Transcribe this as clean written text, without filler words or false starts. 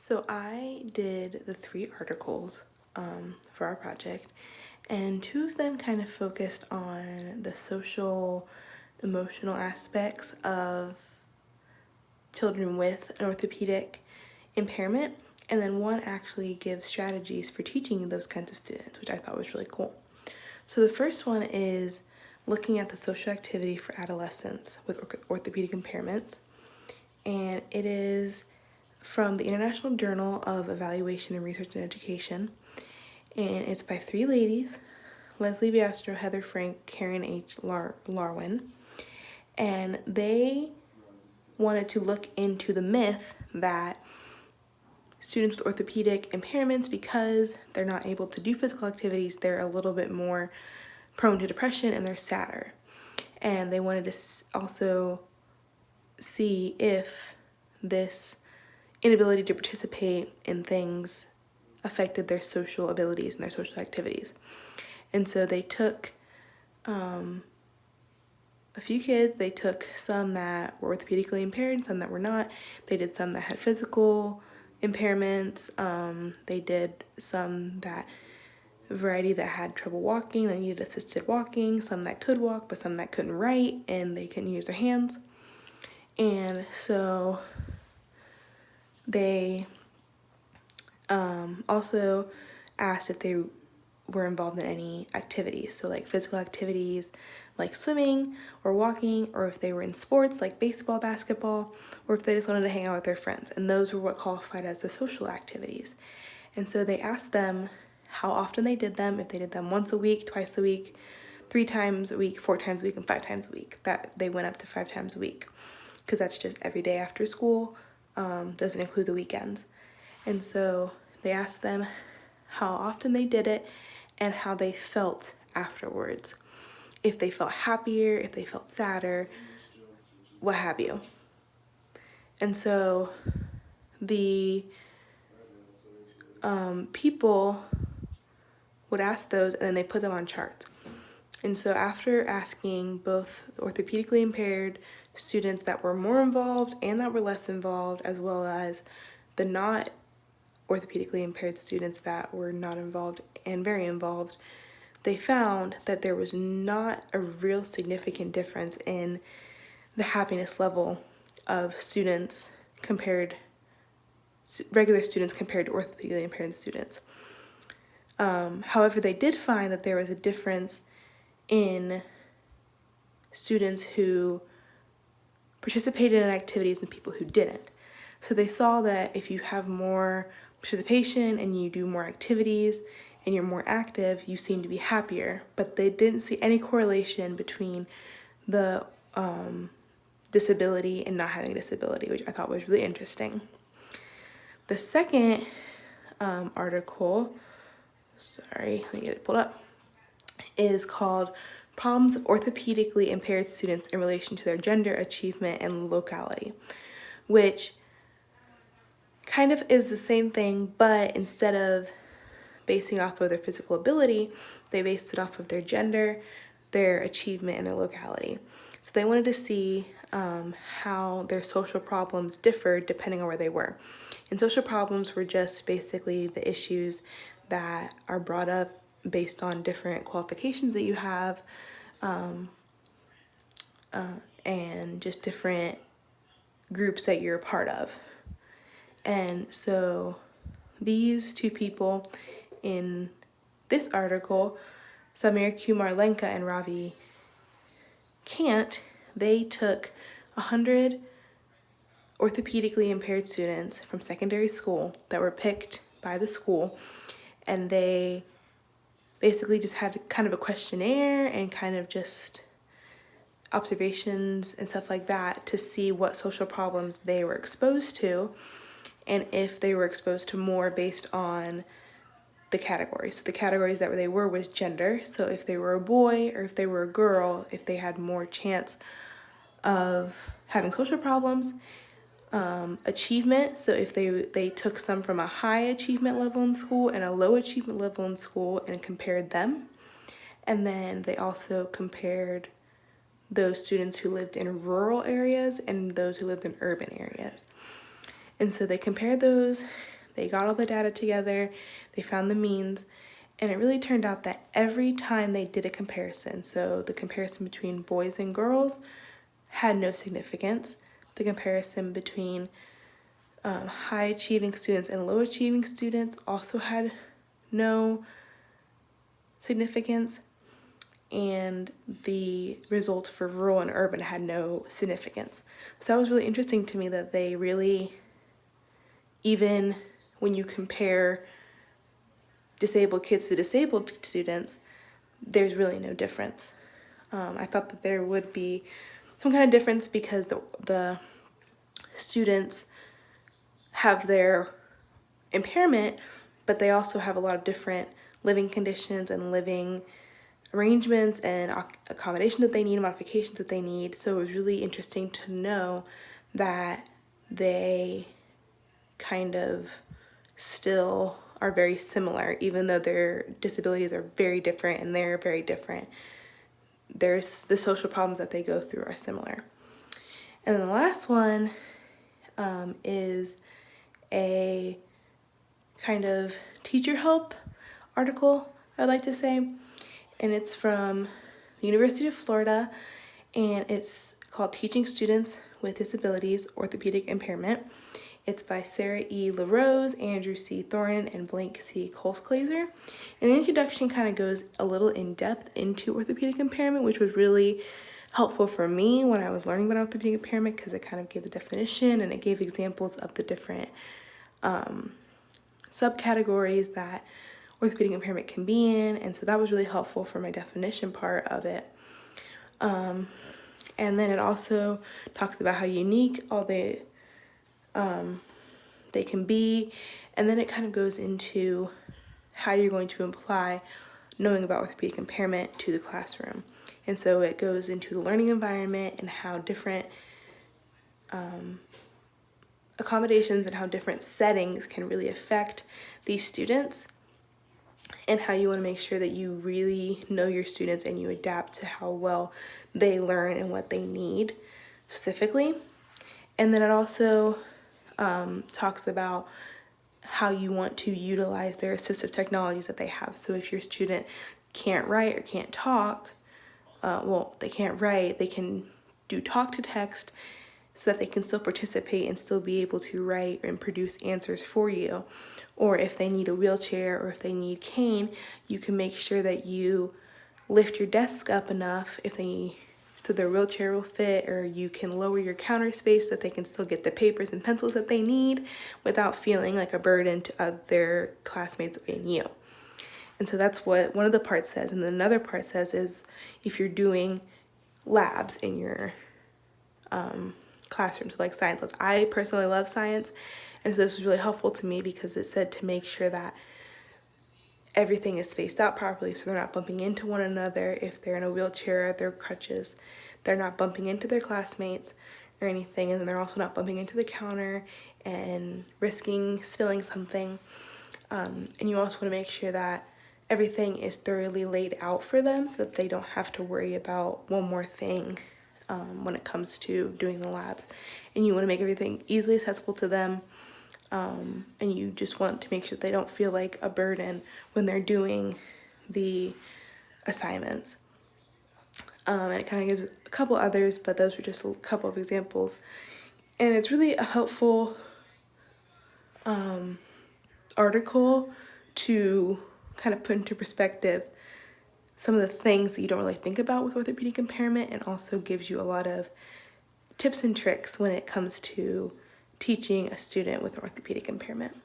So I did the 3 articles for our project, and 2 of them kind of focused on the social, emotional aspects of children with an orthopedic impairment, and then one actually gives strategies for teaching those kinds of students, which I thought was really cool. So the first one is looking at the social activity for adolescents with orthopedic impairments, and it is from the International Journal of Evaluation and Research in Education, and it's by 3 ladies, Leslie Biastro, Heather Frank, Karen H. Larwin, and they wanted to look into the myth that students with orthopedic impairments, because they're not able to do physical activities, they're a little bit more prone to depression and they're sadder. And they wanted to also see if this inability to participate in things affected their social abilities and their social activities. And so they took a few kids. They took some that were orthopedically impaired, some that were not. They did some that had physical impairments. They did some that variety that had trouble walking, they needed assisted walking, some that could walk but some that couldn't write and they couldn't use their hands. And so they also asked if they were involved in any activities, so like physical activities like swimming or walking, or if they were in sports like baseball, basketball, or if they just wanted to hang out with their friends, and those were what qualified as the social activities. And so they asked them how often they did them, if they did them once a week, twice a week, 3 times a week, 4 times a week, and 5 times a week. That they went up to 5 times a week, because that's just every day after school, doesn't include the weekends. And so they asked them how often they did it and how they felt afterwards. If they felt happier, if they felt sadder, what have you. And so the people would ask those, and then they put them on charts. And so after asking both orthopedically impaired students that were more involved and that were less involved, as well as the not orthopedically impaired students that were not involved and very involved, they found that there was not a real significant difference in the happiness level of students regular students compared to orthopedically impaired students. However, they did find that there was a difference in students who participated in activities and people who didn't. So they saw that if you have more participation and you do more activities and you're more active, you seem to be happier. But they didn't see any correlation between the disability and not having a disability, which I thought was really interesting. The second article, sorry, let me get it pulled up, is called Problems of Orthopedically Impaired Students in Relation to Their Gender, Achievement, and Locality, which kind of is the same thing, but instead of basing it off of their physical ability, they based it off of their gender, their achievement, and their locality. So they wanted to see how their social problems differed depending on where they were. And social problems were just basically the issues that are brought up based on different qualifications that you have, and just different groups that you're a part of. And so these 2 people in this article, Samir Kumarlenka and Ravi Kant, they took 100 orthopedically impaired students from secondary school that were picked by the school, and they basically just had kind of a questionnaire and kind of just observations and stuff like that to see what social problems they were exposed to, and if they were exposed to more based on the categories. So the categories that they were was gender. So if they were a boy or if they were a girl, if they had more chance of having social problems. Achievement, so if they took some from a high achievement level in school and a low achievement level in school and compared them. And then they also compared those students who lived in rural areas and those who lived in urban areas. And so they compared those They got all the data together, they found the means, and it really turned out that every time they did a comparison, so the comparison between boys and girls had no significance. The comparison between high achieving students and low achieving students also had no significance, and the results for rural and urban had no significance. So that was really interesting to me, that they really, even when you compare disabled kids to disabled students, there's really no difference. I thought that there would be some kind of difference because the students have their impairment, but they also have a lot of different living conditions and living arrangements and accommodations that they need, modifications that they need. So it was really interesting to know that they kind of still are very similar, even though their disabilities are very different and they're very different. There's the social problems that they go through are similar. And then the last one is a kind of teacher help article, I'd like to say. And it's from the University of Florida, and it's called Teaching Students with Disabilities Orthopedic Impairment. It's by Sarah E. LaRose, Andrew C. Thornton, and Blank C. Kolsklazer. And the introduction kind of goes a little in depth into orthopedic impairment, which was really helpful for me when I was learning about orthopedic impairment, because it kind of gave the definition and it gave examples of the different subcategories that orthopedic impairment can be in. And so that was really helpful for my definition part of it. And then it also talks about how unique all they can be, and then it kind of goes into how you're going to apply knowing about orthopedic impairment to the classroom. And so it goes into the learning environment and how different accommodations and how different settings can really affect these students, and how you want to make sure that you really know your students and you adapt to how well they learn and what they need specifically. And then it also talks about how you want to utilize their assistive technologies that they have. So if your student can't write or can't talk, they can't write, they can do talk to text so that they can still participate and still be able to write and produce answers for you. Or if they need a wheelchair or if they need cane, you can make sure that you lift your desk up enough so their wheelchair will fit, or you can lower your counter space so that they can still get the papers and pencils that they need without feeling like a burden to their classmates and you. And so that's what one of the parts says. And then another part says is if you're doing labs in your classroom, so like science labs. I personally love science, and so this was really helpful to me because it said to make sure that everything is spaced out properly so they're not bumping into one another. If they're in a wheelchair or their crutches, they're not bumping into their classmates or anything, and then they're also not bumping into the counter and risking spilling something. And you also want to make sure that everything is thoroughly laid out for them so that they don't have to worry about one more thing when it comes to doing the labs. And you want to make everything easily accessible to them. And you just want to make sure they don't feel like a burden when they're doing the assignments. And it kind of gives a couple others, but those were just a couple of examples. And it's really a helpful article to kind of put into perspective some of the things that you don't really think about with orthopedic impairment, and also gives you a lot of tips and tricks when it comes to teaching a student with orthopedic impairment.